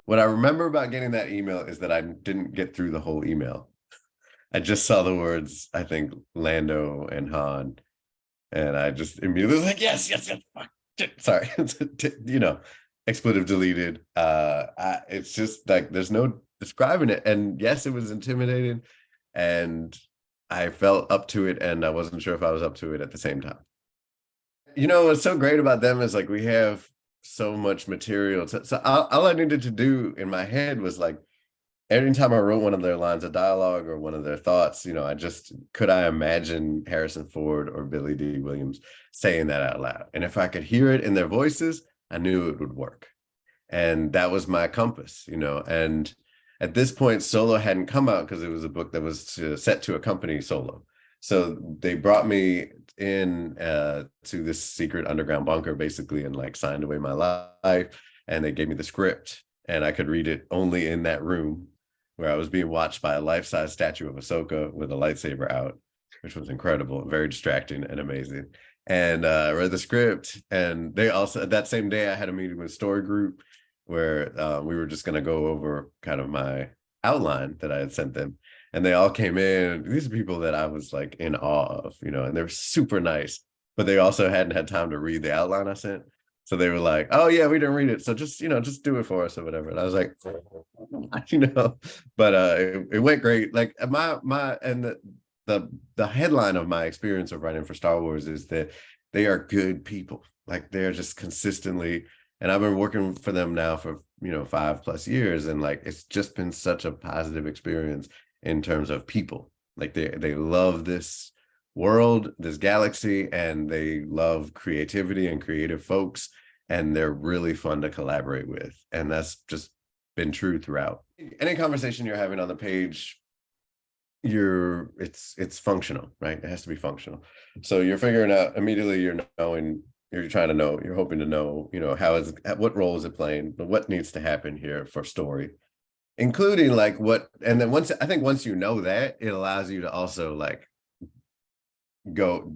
What I remember about getting that email is that I didn't get through the whole email. I just saw the words, I think, Lando and Han, and I just immediately was like, yes, yes, yes, fuck, shit, sorry, you know, expletive deleted. It's just like there's no describing it, and yes, it was intimidating, and I felt up to it, and I wasn't sure if I was up to it at the same time. You know what's so great about them is like we have so much material. So all I needed to do in my head was like every time I wrote one of their lines of dialogue or one of their thoughts, you know, I just could I imagine Harrison Ford or Billy D. Williams saying that out loud. And if I could hear it in their voices, I knew it would work. And that was my compass, you know. And at this point, Solo hadn't come out because it was a book that was set to accompany Solo. So they brought me in to this secret underground bunker, basically, and like signed away my life. And they gave me the script, and I could read it only in that room where I was being watched by a life-size statue of Ahsoka with a lightsaber out, which was incredible, very distracting and amazing. And read the script, and they also that same day I had a meeting with Story Group where we were just going to go over kind of my outline that I had sent them. And they all came in. These are people that I was like in awe of, you know, and they're super nice, but they also hadn't had time to read the outline I sent. So they were like, "Oh yeah, we didn't read it, so just just do it for us or whatever." And I was like, you know, but it went great. Like my and the headline of my experience of writing for Star Wars is that they are good people. Like they're just consistently, and I've been working for them now for 5+ years, and like it's just been such a positive experience in terms of people. Like they love this world, this galaxy, and they love creativity and creative folks, and they're really fun to collaborate with. And that's just been true throughout. Any conversation you're having on the page, it's functional, right? It has to be functional. So you're figuring out immediately, you're trying to know, you're hoping to know, what role is it playing, what needs to happen here for story, including like what, and then once you know that, it allows you to also like go,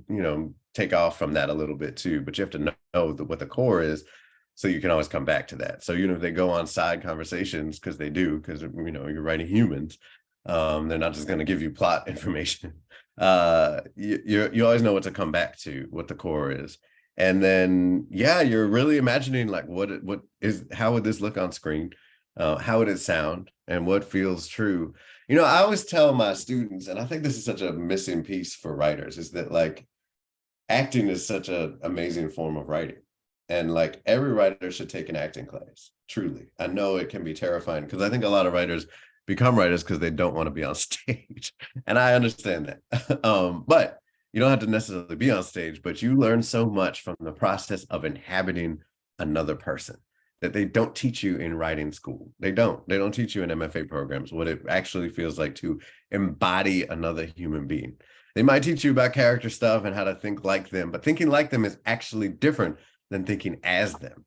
take off from that a little bit too. But you have to know what the core is, so you can always come back to that. So if they go on side conversations, because they do, because you're writing humans, they're not just going to give you plot information. You always know what to come back to, what the core is. And then you're really imagining like how would this look on screen, how would it sound, and what feels true. I always tell my students, and I think this is such a missing piece for writers, is that like acting is such an amazing form of writing. And like every writer should take an acting class. Truly. I know it can be terrifying because I think a lot of writers become writers because they don't want to be on stage. And I understand that. But you don't have to necessarily be on stage, but you learn so much from the process of inhabiting another person that they don't teach you in writing school. They don't teach you in MFA programs what it actually feels like to embody another human being. They might teach you about character stuff and how to think like them, but thinking like them is actually different than thinking as them.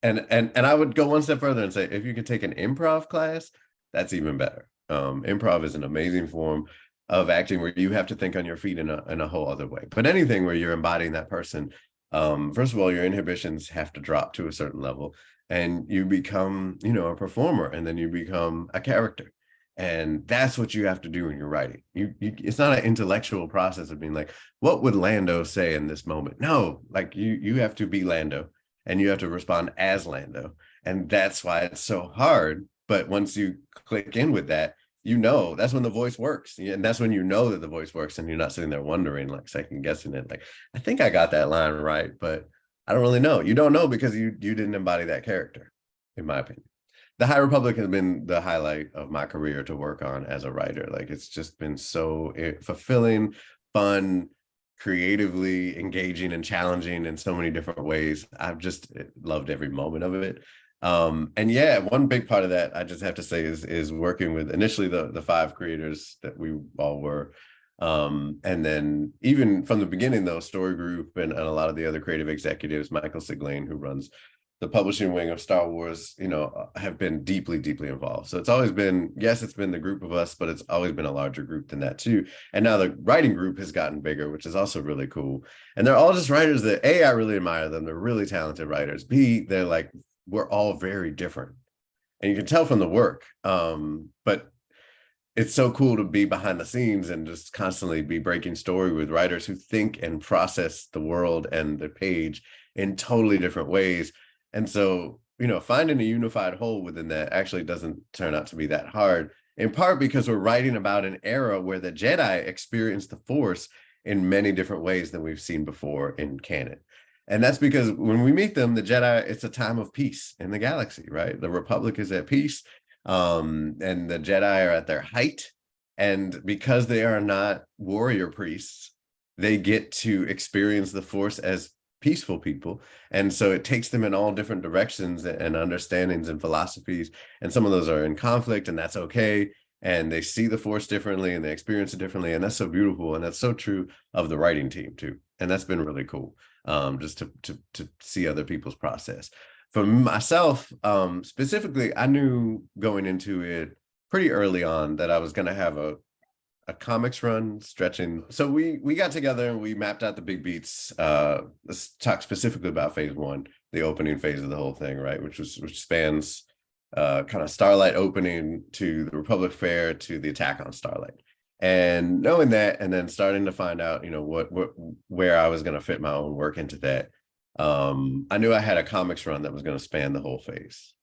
And I would go one step further and say, if you could take an improv class, that's even better. Improv is an amazing form of acting where you have to think on your feet in a whole other way. But anything where you're embodying that person, first of all, your inhibitions have to drop to a certain level, and you become, a performer, and then you become a character. And that's what you have to do when you're writing. It's not an intellectual process of being like, what would Lando say in this moment? No, like you have to be Lando, and you have to respond as Lando. And that's why it's so hard. But once you click in with that, that's when the voice works. And that's when you know that the voice works, and you're not sitting there wondering, like second guessing it. Like, I think I got that line right, but I don't really know. You don't know because you didn't embody that character, in my opinion. The High Republic has been the highlight of my career to work on as a writer. Like it's just been so fulfilling, fun, creatively engaging, and challenging in so many different ways. I've just loved every moment of it. And one big part of that, I just have to say, is working with initially the 5 creators that we all were. And then even from the beginning, though, Story Group and a lot of the other creative executives, Michael Siglain, who runs the publishing wing of Star Wars, have been deeply, deeply involved. So it's always been, yes, it's been the group of us, but it's always been a larger group than that too. And now the writing group has gotten bigger, which is also really cool. And they're all just writers that I really admire them. They're really talented writers. B, they're like, we're all very different. and you can tell from the work. But it's so cool to be behind the scenes and just constantly be breaking story with writers who think and process the world and the page in totally different ways. And so, finding a unified whole within that actually doesn't turn out to be that hard, in part because we're writing about an era where the Jedi experienced the Force in many different ways than we've seen before in canon. And that's because when we meet them, the Jedi, it's a time of peace in the galaxy, right? The Republic is at peace, and the Jedi are at their height. And because they are not warrior priests, they get to experience the Force as peaceful people. And so it takes them in all different directions and understandings and philosophies. And some of those are in conflict, and that's okay. And they see the Force differently and they experience it differently. And that's so beautiful. And that's so true of the writing team too. And that's been really cool, just to see other people's process. For myself, specifically, I knew going into it pretty early on that I was going to have a comics run stretching. So we got together and we mapped out the big beats. Let's talk specifically about phase one, the opening phase of the whole thing, right? Which spans kind of Starlight opening to the Republic Fair to the attack on Starlight. And knowing that, and then starting to find out, where I was going to fit my own work into that. I knew I had a comics run that was going to span the whole phase.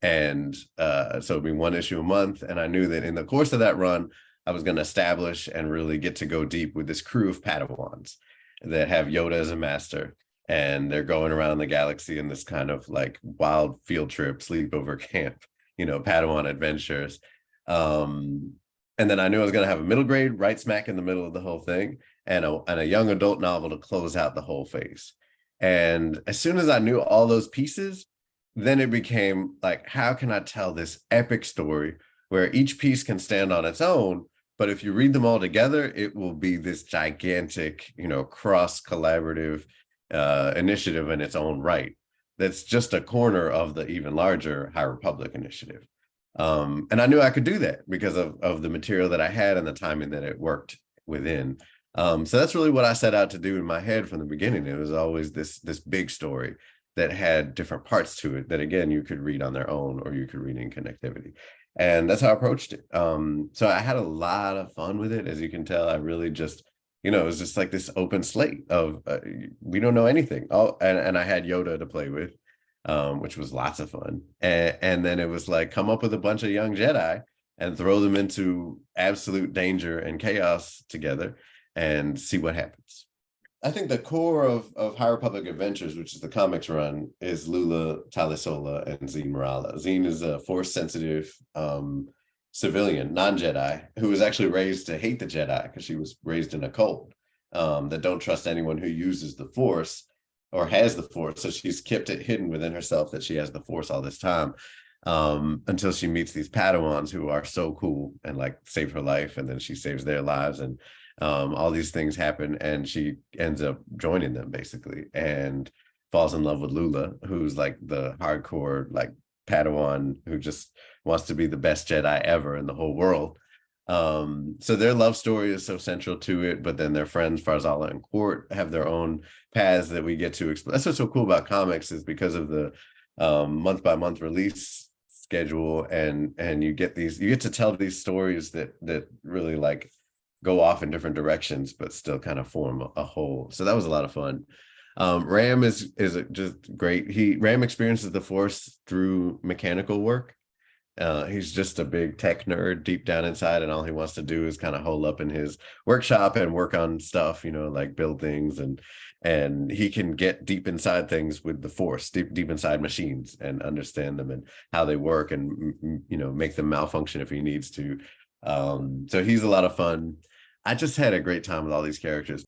And so it'd be one issue a month. And I knew that in the course of that run, I was going to establish and really get to go deep with this crew of Padawans that have Yoda as a master. And they're going around the galaxy in this kind of like wild field trip, sleepover camp, Padawan adventures. And then I knew I was going to have a middle grade right smack in the middle of the whole thing, and a young adult novel to close out the whole phase. And as soon as I knew all those pieces, then it became like, how can I tell this epic story where each piece can stand on its own, but if you read them all together, it will be this gigantic, cross collaborative initiative in its own right. That's just a corner of the even larger High Republic initiative. And I knew I could do that because of the material that I had and the timing that it worked within. So that's really what I set out to do in my head from the beginning. It was always this big story that had different parts to it that, again, you could read on their own or you could read in connectivity. And that's how I approached it. So I had a lot of fun with it. As you can tell, I really just, it was just like this open slate of we don't know anything. Oh, and I had Yoda to play with, which was lots of fun. And then it was like, come up with a bunch of young Jedi and throw them into absolute danger and chaos together and see what happens. I think the core of High Republic Adventures, which is the comics run, is Lula Talisola and Zeen Morala. Zeen is a Force-sensitive civilian, non-Jedi, who was actually raised to hate the Jedi because she was raised in a cult that don't trust anyone who uses the Force or has the Force. So she's kept it hidden within herself that she has the Force all this time, until she meets these Padawans who are so cool and like save her life, and then she saves their lives, and all these things happen, and she ends up joining them basically and falls in love with Lula, who's like the hardcore like Padawan who just wants to be the best Jedi ever in the whole world. So their love story is so central to it, but then their friends Farzala and Quart have their own paths that we get to explore. That's what's so cool about comics, is because of the month by month release schedule, and you get to tell these stories that really like go off in different directions, but still kind of form a whole. So that was a lot of fun. Ram is just great. Ram experiences the Force through mechanical work. He's just a big tech nerd deep down inside, and all he wants to do is kind of hole up in his workshop and work on stuff, like build things, and he can get deep inside things with the Force, deep inside machines, and understand them and how they work, and make them malfunction if he needs to. So he's a lot of fun. I just had a great time with all these characters.